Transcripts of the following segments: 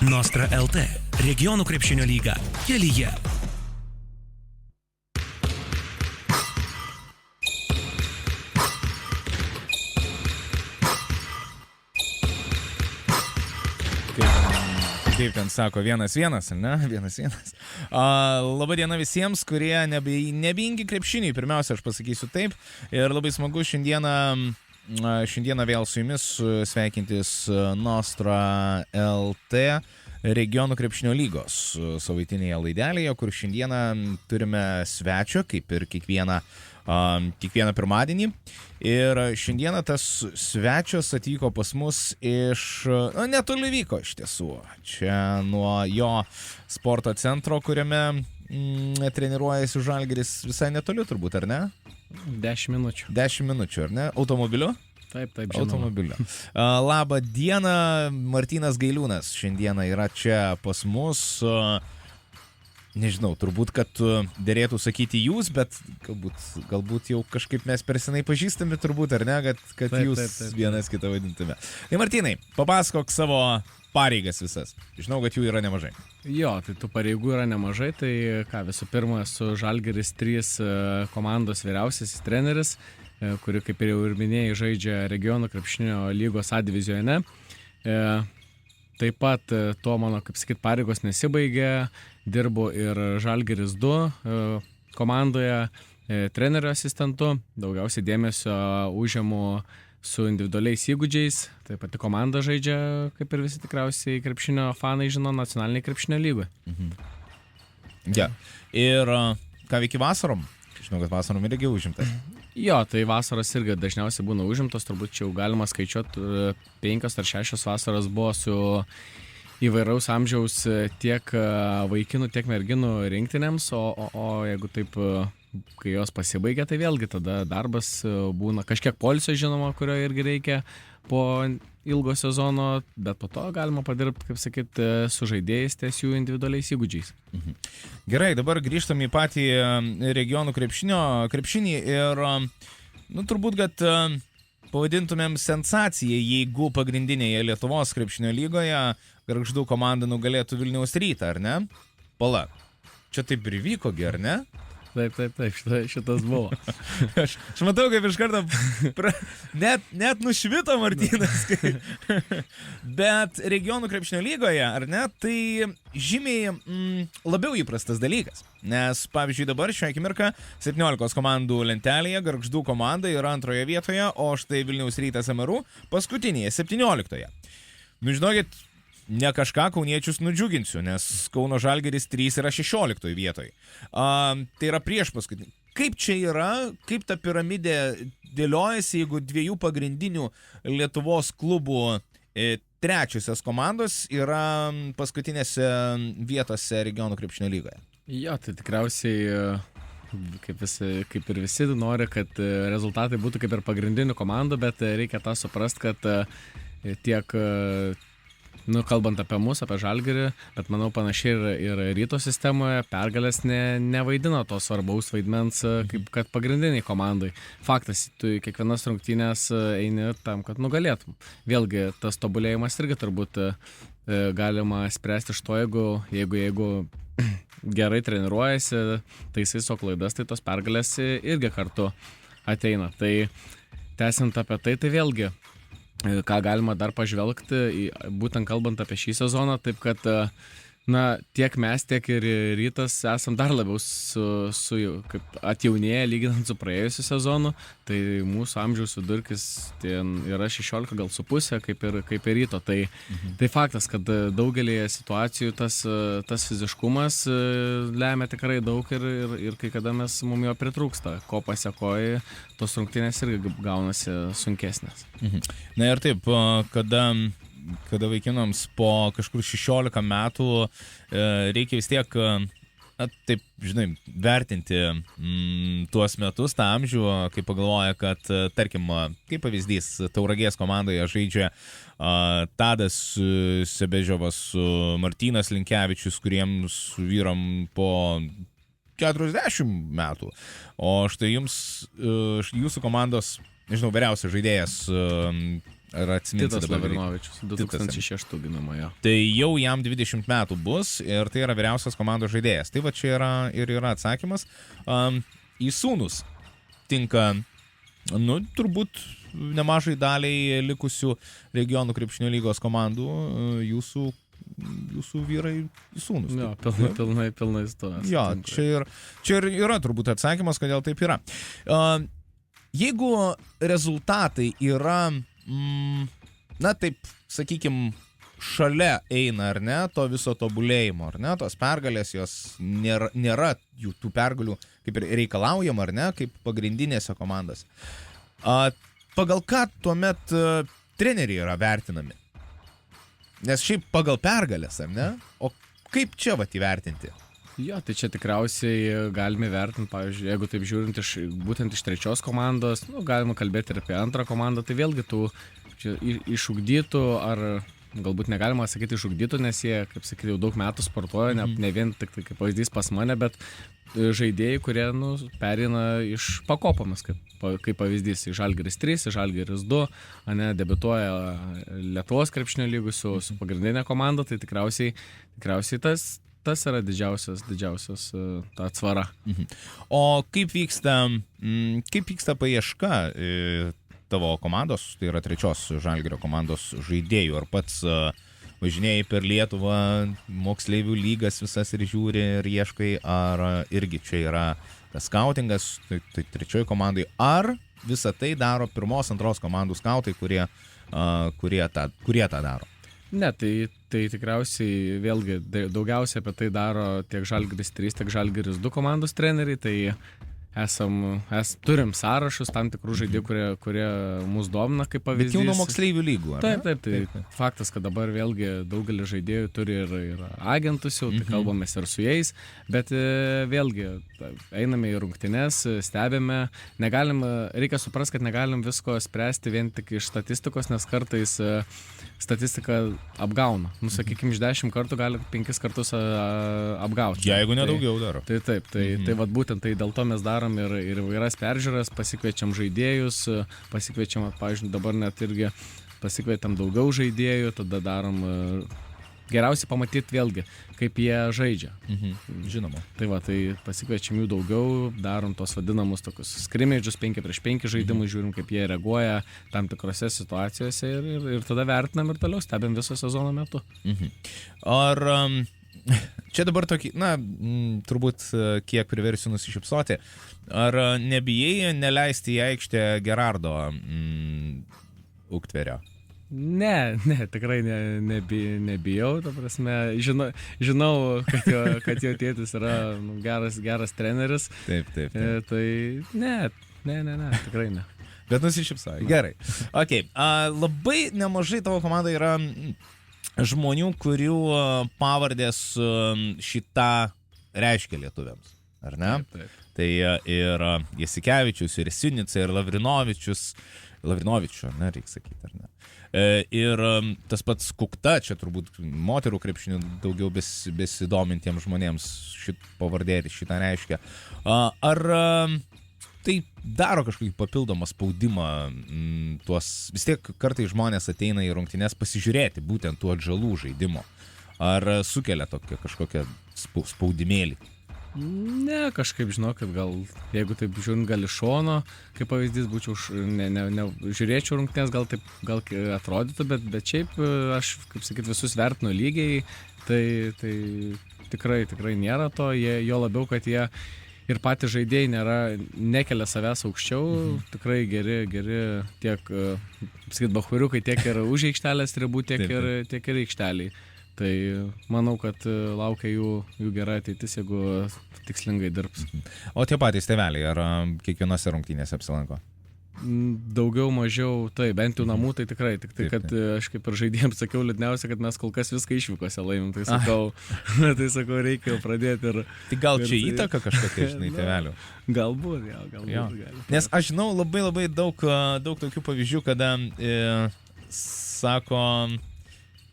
Nostra LT. Regionų krepšinio lyga. Kelyje. Kaip ten sako, 1-1, ne? 1-1. Labadiena visiems, kurie nebeingi krepšiniui. Pirmiausia, aš pasakysiu taip. Ir labai smagu šiandieną vėl su jumis sveikintis Nostra LT regionų krepšinio lygos savaitinėje laidelėje, kur šiandieną turime svečio, kaip ir kiekvieną pirmadienį. Ir šiandieną tas svečias atvyko pas mus iš, netoli vyko iš tiesų. Čia nuo jo sporto centro, kuriame treniruojasi Žalgiris, visai netoli turbūt, ar ne? 10 minučių. 10 minučių, ar ne? Automobiliu? Taip, žinoma. Automobiliu. Labą dieną, Martynas Gailiūnas šiandieną yra čia pas mus. Nežinau, turbūt, kad dėrėtų sakyti jūs, bet galbūt jau kažkaip mes per senai pažįstami, turbūt, ar ne, kad taip, jūs taip. vienas kitą vadintume. Tai Martynai, papasakok savo pareigas visas. Žinau, kad jų yra nemažai. Jo, tai tų pareigų yra nemažai, tai visų pirma, esu Žalgiris 3 komandos vyriausiasis treneris, kuri, kaip ir jau ir minėjai, žaidžia regionų krepšinio lygos A divizione. Taip pat to mano, kaip sakyt, pareigos nesibaigė, dirbu ir Žalgiris 2 komandoje trenerio asistentu, daugiausiai dėmesio užimu su individualiais įgūdžiais, taip pat komanda žaidžia, kaip ir visi tikriausiai krepšinio fanai žino, nacionaliniai krepšinio lygoje. Ja. Ir ką veiki vasarom? Žinau, kad vasarom irgi užimtas. Jo, tai vasaros irgi dažniausiai būna užimtos, turbūt čia jau galima skaičiuoti 5 ar 6 vasaros buvo su įvairaus amžiaus tiek vaikinų, tiek merginų rinktinėms, o jeigu taip, kai jos pasibaigia, tai vėlgi tada darbas būna kažkiek poilsio, žinoma, kurio irgi reikia po ilgo sezono, bet po to galima padirbti, kaip sakyt, su žaidėjais ties jų individualiais įgūdžiais. Gerai, dabar grįžtam į patį regionų krepšinį ir, turbūt, kad pavadintumėm sensaciją, jeigu pagrindinėje Lietuvos krepšinio lygoje Gargždų komanda nugalėtų Vilniaus Rytą, ar ne? Pala, čia taip ir vyko, ar ne? Taip, šitas buvo. Aš matau, kaip iš karto net nušvito Martynas. Bet regionų krepšinio lygoje, ar ne, tai žymiai labiau įprastas dalykas. Nes, pavyzdžiui, dabar šią akimirką 17 komandų lentelėje Gargždų komanda yra antroje vietoje, o štai Vilniaus Rytas MRU paskutinėje 17. Žinokit, ne kažką kauniečius nudžiuginsiu, nes Kauno Žalgiris 3 yra 16 vietoje. Tai yra prieš paskutinį. Kaip čia yra, kaip ta piramidė dėliojasi, jeigu dviejų pagrindinių Lietuvos klubų trečiosios komandos yra paskutinėse vietose regionų krepšinio lygoje? Jo, tai tikriausiai kaip ir visi nori, kad rezultatai būtų kaip ir pagrindinių komandų, bet reikia tą suprast, kad tiek kalbant apie mus, apie Žalgirį, bet manau panašiai ir Ryto sistemoje pergalės nevaidina to svarbaus vaidmens, kaip kad pagrindiniai komandai. Faktas, tu kiekvienas rungtynės eini tam, kad nugalėtum. Vėlgi, tas tobulėjimas irgi turbūt galima spręsti iš to, jeigu gerai treniruojasi, taisai savo klaidas, tai tos pergalės irgi kartu ateina. Tai tęsiant apie tai vėlgi, ką galima dar pažvelgti, būtent kalbant apie šį sezoną, taip kad tiek mes, tiek ir Rytas esam dar labiau kaip atjaunėję lyginant su praėjusiu sezonu, tai mūsų amžiaus vidurkis yra 16 gal su pusė, kaip ir Ryto. Tai faktas, kad daugelį situacijų tas fiziškumas lemia tikrai daug ir kai kada mums jo pritrūksta, ko pasiekoja, tos rungtynės irgi gaunasi sunkesnės. Na ir taip, kada vaikinams po kažkur 16 metų reikia vis tiek, taip, žinai, vertinti tuos metus, tą amžių, kai pagalvoja, kad, tarkim, kaip pavyzdys, Tauragės komandoje žaidžia Tadas Sebežiovas, Martynas Linkevičius, kuriems vyram po 40 metų. O štai jums, jūsų komandos, nežinau, vyriausias žaidėjas, ar atsiminti Titas dabar? Lavrinovičius, 2006 ginamojo. Tai jau jam 20 metų bus ir tai yra vyriausias komandos žaidėjas. Tai va čia yra atsakymas. Į sūnus tinka, turbūt nemažai daliai likusių regionų krepšinio lygos komandų jūsų vyrai į sūnus. Jo, pilnai stovės. Jo, čia ir yra turbūt atsakymas, kodėl taip yra. Jeigu rezultatai yra, taip, sakykime, šalia eina, ar ne, to viso tobulėjimo, ar ne, tos pergalės, jos nėra jų tų pergalių kaip ir reikalaujama, ar ne, kaip pagrindinėse komandose. Pagal ką tuomet treneriai yra vertinami? Nes šiaip pagal pergalės, ar ne? O kaip čia įvertinti? Jo, tai čia tikriausiai galime vertinti, pavyzdžiui, jeigu taip žiūrint būtent iš trečios komandos, galima kalbėti ir apie antrą komandą, tai vėlgi tų išugdytų ar galbūt negalima sakyti išugdytų, nes jie, kaip sakyti, jau daug metų sportuoja, ne vien tik tai kaip pavyzdys pas mane, bet žaidėjai, kurie pereina iš pakopomis, kaip pavyzdys, iš Žalgiris 3, iš Žalgiris 2, debiutuoja Lietuvos krepšinio lygų su pagrindinė komanda, tai tikriausiai tas yra didžiausias ta atsvara. O kaip vyksta paieška tavo komandos, tai yra trečios Žalgirio komandos žaidėjų? Ar pats važinėjai per Lietuvą, moksleivių lygas visas ir žiūri ir ieškai, ar irgi čia yra skautingas, tai trečioji komandai, ar visą tai daro pirmos, antros komandų skautai, kurie tą daro? Ne, tai tikriausiai vėlgi daugiausiai apie tai daro tiek Žalgiris 3, tiek Žalgiris 2 komandos treneriai, tai turim sąrašus tam tikrų žaidėjų, kurie mus domina kaip pavyzdys. Bet jau nuo moksleivių lygų, ar ne? Taip. Faktas, kad dabar vėlgi daugelis žaidėjų turi ir agentus jau, tai kalbamės ir su jais, bet vėlgi einame į rungtynes, stebime, reikia suprasti, kad negalim visko spręsti vien tik iš statistikos, nes kartais statistika apgauna. Sakykime, iš 10 kartų gali 5 kartus apgauti. Jeigu nedaugiau daro. Tai vat būtent tai dėl to mes darom ir įvairias peržiūras, pasikviečiam žaidėjus, pavyzdžiui, dabar net irgi pasikviečiam daugiau žaidėjų, tada darom geriausiai pamatyti vėlgi, kaip jie žaidžia. Žinoma. Tai pasikviečiam jų daugiau, darom tos vadinamus tokius skrimidžius, 5-5 žaidimus, žiūrim, kaip jie reaguoja tam tikrose situacijose ir tada vertinam ir toliau stebim viso sezono metu. Ar čia dabar tokį, turbūt kiek priversiu nusišypsoti, ar nebijai neleisti į aikštę Gerardo Uktverio? Ne, tikrai nebijau, ta prasme, žinau, kad jo tėtis yra geras treneris. Taip. Tai ne, tikrai ne. Bet nusišypsai. Gerai. Okay. Labai nemažai tavo komandai yra žmonių, kurių pavardės šitą reiškia lietuviams, ar ne? Taip. Tai ir Jasikevičius, ir Sinica, ir Lavrinovičių, reikia sakyti, ar ne? Ir tas pats Kukta, čia turbūt moterų krepšinių daugiau besidomintiems žmonėms pavardė ir šitą reiškia. Ar tai daro kažkokį papildomą spaudimą, vis tiek kartais žmonės ateina į rungtynes pasižiūrėti būtent tų atžalų žaidimo. Ar sukelia kažkokią spaudimėlį? Ne, kažkaip žinau, kad gal, jeigu taip žiūrint, gal iš šono, kaip pavyzdys, žiūrėčiau rungtynes, gal atrodytų, bet šiaip aš, kaip sakyt, visus vertinu lygiai, tai tikrai nėra to, jo labiau, kad jie ir patys žaidėjai nekelia savęs aukščiau, tikrai geri tiek, sakyt, bachvariukai, tiek ir už aikštelės ribų, tiek ir aikšteliai. Tai manau, kad laukia jų gera ateitis, jeigu tikslingai dirbs. O tie patys tėveliai, ar kiekvienose rungtynėse apsilanko? Daugiau, mažiau, tai bent jau namų, tai tikrai. Tik tai, kad aš kaip ir žaidėjams sakiau, liūdniausia, kad mes kol kas viską išvykose laimim. Tai sakau, reikia pradėti ir... Tai gal čia įtaka kažkokia, žinai, tėvelių? Galbūt. Nes aš žinau labai daug tokių pavyzdžių, kada sako...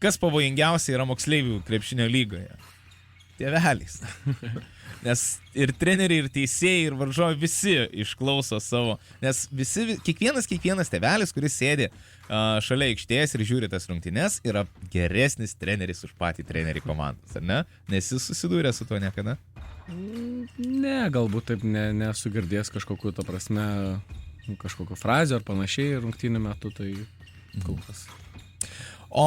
Kas pavojingiausia yra moksleivių krepšinio lygoje? tėveliais. Nes ir treneriai, ir teisėjai, ir varžovai visi išklauso savo. Nes kiekvienas tėvelis, kuris sėdi šalia aikštės ir žiūri tas rungtynes, yra geresnis treneris už patį trenerį komandos, ar ne? Nes jis susidūrė su tuo niekada? Ne, galbūt taip nesu girdėjęs kažkokiu, ta prasme, kažkokiu frazių ar panašiai rungtynių metu, tai kol kas. O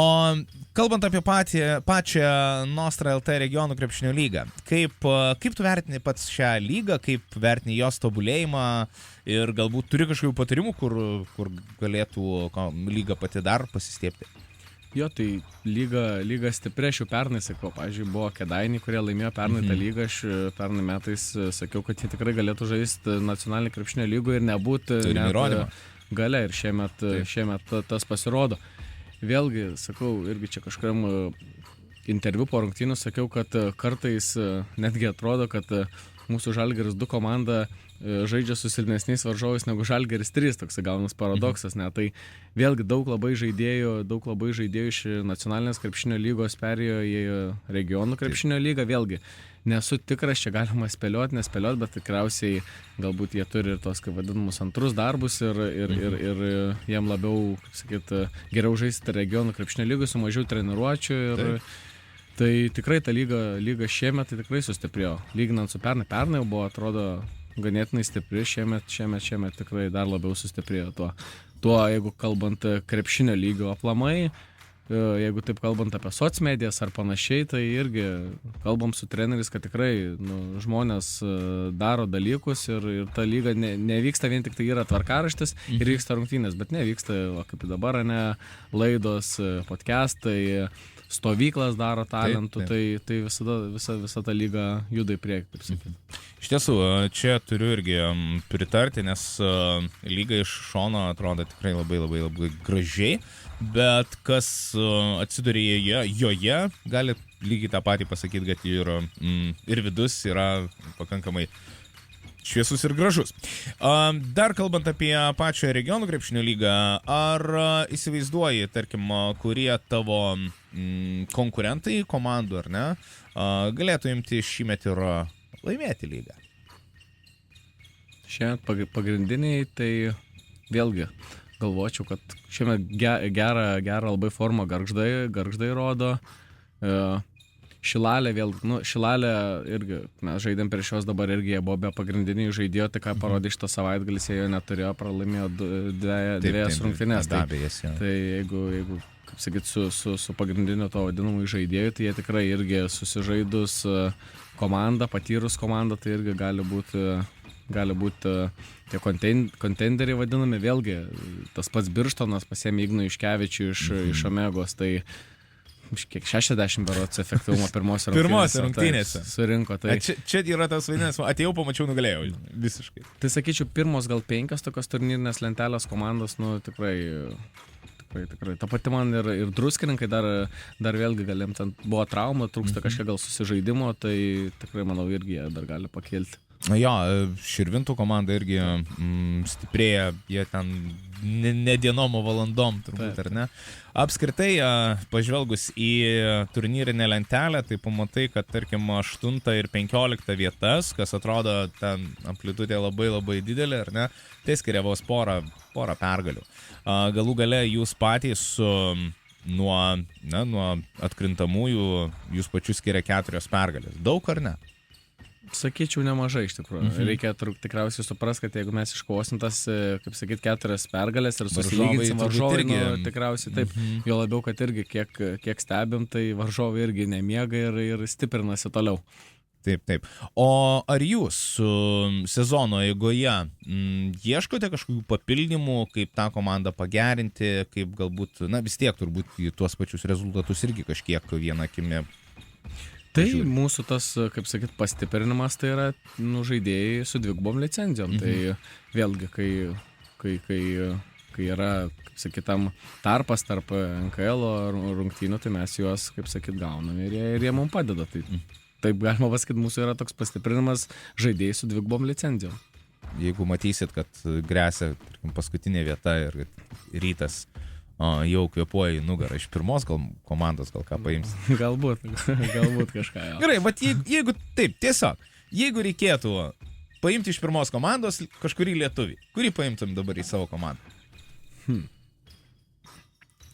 kalbant apie pačią Nostra LT regionų krepšinio lygą, kaip tu vertini pats šią lygą, kaip vertini jos tobulėjimą ir galbūt turi kažkokių patarimų, kur galėtų lyga pati dar pasistiepti? Jo, tai lyga stipri, aš jau pernai sakau, pavyzdžiui, buvo Kėdainiai, kurie laimėjo pernai tą lygą, aš pernai metais sakiau, kad jie tikrai galėtų žaisti nacionalinį krepšinio lygų ir nebūti gale ir šiemet tas pasirodo. Vėlgi, sakau, irgi čia kažkuriam interviu po rungtynių sakiau, kad kartais netgi atrodo, kad mūsų Žalgiris 2 komanda žaidžia su silpnesniais varžovais negu Žalgiris 3, toks gaunas paradoksas, ne? Tai vėlgi daug labai žaidėjų iš nacionalinės krepšinio lygos perėjo į regionų krepšinio lygą, vėlgi. Nesu tikras, čia galima spėlioti, bet tikriausiai galbūt jie turi ir tos, kaip vadinamus, antrus darbus ir jiem labiau, kaip sakyt, geriau žaisti regionų krepšinio lygų su mažiau treniruočių ir tai tikrai ta lyga šiemet tai tikrai sustiprėjo. Lyginant su pernai buvo, atrodo, ganėtinai stipri, šiemet tikrai dar labiau sustiprėjo tuo, jeigu kalbant krepšinio lygio aplamai. Jeigu taip kalbant apie socmedijas ar panašiai, tai irgi kalbam su treneriais, kad tikrai žmonės daro dalykus ir ta lyga nevyksta vien tik tai yra tvarkaraštis ir vyksta rungtynės, bet nevyksta, kaip dabar, laidos, podcastai, stovyklas daro talentų, tai visa ta lyga juda į priekį, taip sakyti. Iš tiesų, čia turiu irgi pritarti, nes lyga iš šono atrodo tikrai labai gražiai, bet kas atsiduria joje, gali lygiai tą patį pasakyti, kad ir vidus yra pakankamai šviesus ir gražus. Dar kalbant apie pačią regionų krepšinio lygą, ar įsivaizduoji, tarkim, kurie tavo konkurentai komandų, ar ne, galėtų imti šįmet ir laimėti lygą? Šiemet pagrindiniai, tai vėlgi galvočiau, kad šiemet gerą labai formą Gargždai rodo. Šilalė Šilalė irgi, mes žaidėm prieš juos dabar irgi, jie buvo be pagrindinių žaidėjų, tai ką parodė šitą savaitgalį, jie jo neturėjo, pralaimėjo dviejas rungtynes. Tai jeigu kaip sakyt, su pagrindiniu to vadinamu žaidėjų, tai jie tikrai irgi susižaidus komanda, patyrus komanda, tai irgi gali būti tie kontenderiai vadinami, vėlgi tas pats Birštonas pasiėmė Igną Juškevičių iš Omegos, tai kiek 60 berods efektyvumo pirmose rungtynėse surinko. Tai čia yra tas vadinės, atėjau, pamačiau, nugalėjau visiškai. Tai sakyčiau, pirmos gal 5 tokios turnyrinės lentelės komandos, tikrai. Ta pati man ir druskininkai dar vėlgi galim, ten buvo trauma, trūksta kažkiek gal susižaidimo, tai tikrai manau irgi jie dar gali pakilti. Jo, Širvintų komanda irgi stiprėja, jie ten ne dienom, o valandom turbūt, ar ne? Apskritai, pažvelgus į turnyrinę lentelę, tai pamatai, kad tarkim 8 ir 15 vietas, kas atrodo ten amplitudė labai didelė, ar ne? Tai skiria vos porą pergalių. Galų gale jūs patys nuo atkrintamųjų jūs pačius skiria 4 pergalės. Daug ar ne? Sakyčiau, nemažai iš tikrųjų. Reikia tikriausiai supras, kad jeigu mes iškovosim tas, kaip sakyt, 4 pergalės ir susilyginsim varžovai, tikriausiai taip. Jo labiau, kad irgi kiek stebim, tai varžovai irgi nemiega ir stiprinasi toliau. Taip. O ar jūs sezono eigoje ieškote kažkokių papildymų, kaip tą komandą pagerinti, kaip galbūt, vis tiek turbūt tuos pačius rezultatus irgi kažkiek vieną akimi? Tai mūsų tas, kaip sakyt, pastiprinimas tai yra žaidėjai su dvigubom licenzijom. Tai vėlgi, kai yra, kaip sakyt, tam tarpas tarp NKL rungtynių, tai mes juos, kaip sakyt, gauname ir jie mums padeda. Tai taip galima pasakyti, mūsų yra toks pastiprinimas žaidėjai su dvigubom licenzijom. Jeigu matysit, kad gresia, tarkim, paskutinė vieta ir Rytas jau kvėpuoji nugarą iš pirmos komandos, gal ką paims. Galbūt kažką jau. Gerai, bet jeigu taip, tiesiog, jeigu reikėtų paimti iš pirmos komandos kažkurį lietuvį, kurį paimtum dabar į savo komandą?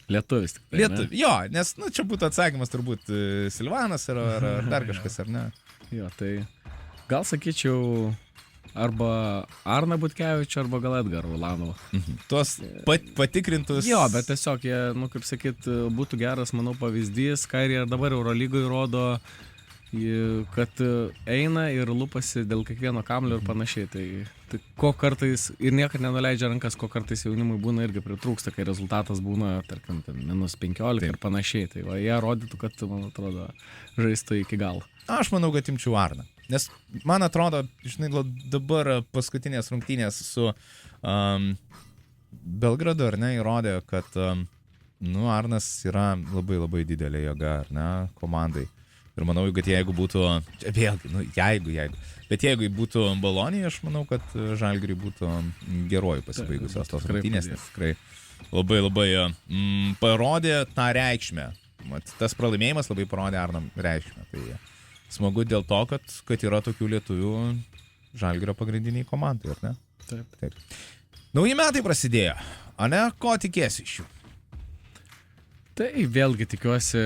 Lietuvis tik tai, Lietuvi, jo, nes čia būtų atsakymas turbūt Silvanas ar dar kažkas, ar ne? Jo, tai gal sakyčiau arba Arną Butkevičių, arba gal Edgarą Ulanovą. Tuos patikrintus... Jo, bet tiesiog jie, kaip sakyt, būtų geras, manau, pavyzdys, ką ir dabar Eurolygoje rodo, kad eina ir lupasi dėl kiekvieno kamlio ir panašiai. Tai ko kartais ir niekad nenuleidžia rankas, ko kartais jaunimui būna irgi pritrūksta, kai rezultatas būna, tarkim, -15 ir panašiai. Tai va, jie rodytų, kad, man atrodo, žaistų iki galo. Aš manau, kad imčiau Arną. Nes man atrodo, žinai, dabar paskutinės rungtynės su Belgradu, ar ne, įrodė, kad Arnas yra labai labai didelė jėga, ar ne, komandai. Ir manau, kad jeigu būtų, vėlgi, bet jeigu būtų Bolonija, aš manau, kad Žalgiriui būtų geruoju pasibaigusios tos rungtynės, nes tikrai labai labai parodė tą reikšmę. Tas pralaimėjimas labai parodė Arnam reikšmę. Tai smagu dėl to, kad yra tokių lietuvių Žalgirio pagrindiniai komandai, ar ne? Taip. Nauji metai prasidėjo, o ne? Ko tikėsi iš jų? Tai vėlgi tikiuosi,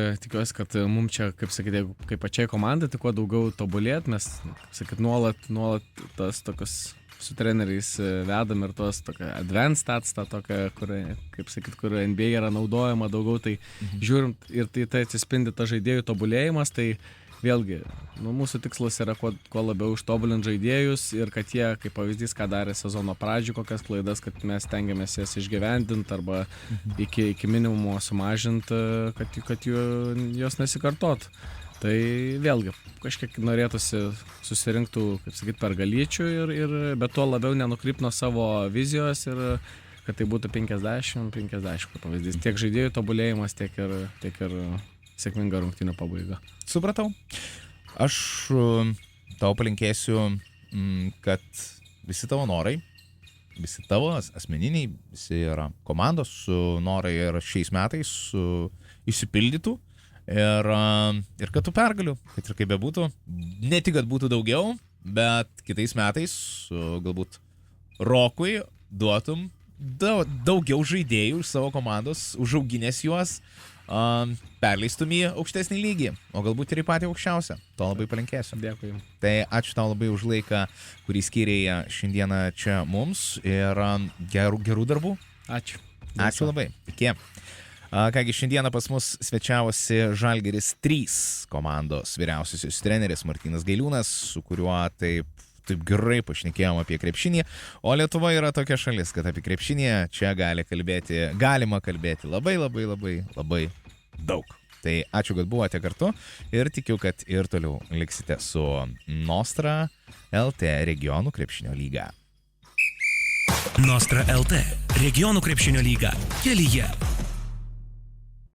kad mums čia, kaip sakyti, kaip pačiai komandai, tai kuo daugiau tobulėt, mes, kaip sakyti, nuolat tas tokius su treneriais vedam ir tos tokia advanced stats, ta tokia, kur, kaip sakyti, kur NBA yra naudojama daugiau, tai žiūrim ir tai atsispindi ta žaidėjų tobulėjimas, tai vėlgi, mūsų tikslas yra kuo labiau ištobulinti žaidėjus ir kad jie, kaip pavyzdys, ką darė sezono pradžių, kokias klaidas, kad mes tengiamės jas išgyvendinti arba iki minimumo sumažinti, kad jos nesikartotų. Tai vėlgi, kažkiek norėtųsi susirinktų, kaip sakyt, per galyčių, bet tuo labiau nenukrypt nuo savo vizijos ir kad tai būtų 50-50, kaip pavyzdys. Tiek žaidėjų tobulėjimas, tiek ir sėkminga rungtynių pabaiga. Supratau. Aš tau palinkėsiu, kad visi tavo norai, visi tavo asmeniniai, visi yra komandos norai ir šiais metais išsipildytų ir kad tų pergalių, kad ir kaip bebūtų, ne tik, kad būtų daugiau, bet kitais metais galbūt Rokui duotum daugiau žaidėjų iš savo komandos, užauginęs juos, perleistum į aukštesnį lygį, o galbūt ir į patį aukščiausią. To labai palinkėsiu. Dėkui. Tai ačiū tau labai už laiką, kurį skyrei šiandieną čia mums ir gerų darbų. Ačiū. Ačiū labai. Iki. Kągi, šiandieną pas mus svečiavosi Žalgiris 3 komandos vyriausiasis treneris Martynas Gailiūnas, su kuriuo taip gerai pašnekėjom apie krepšinį, o Lietuva yra tokia šalis, kad apie krepšinį čia galima kalbėti labai daug. Tai ačiū, kad buvote kartu ir tikiu, kad ir toliau liksite su Nostra LT regionų krepšinio lyga. Nostra LT regionų krepšinio lyga kelyje.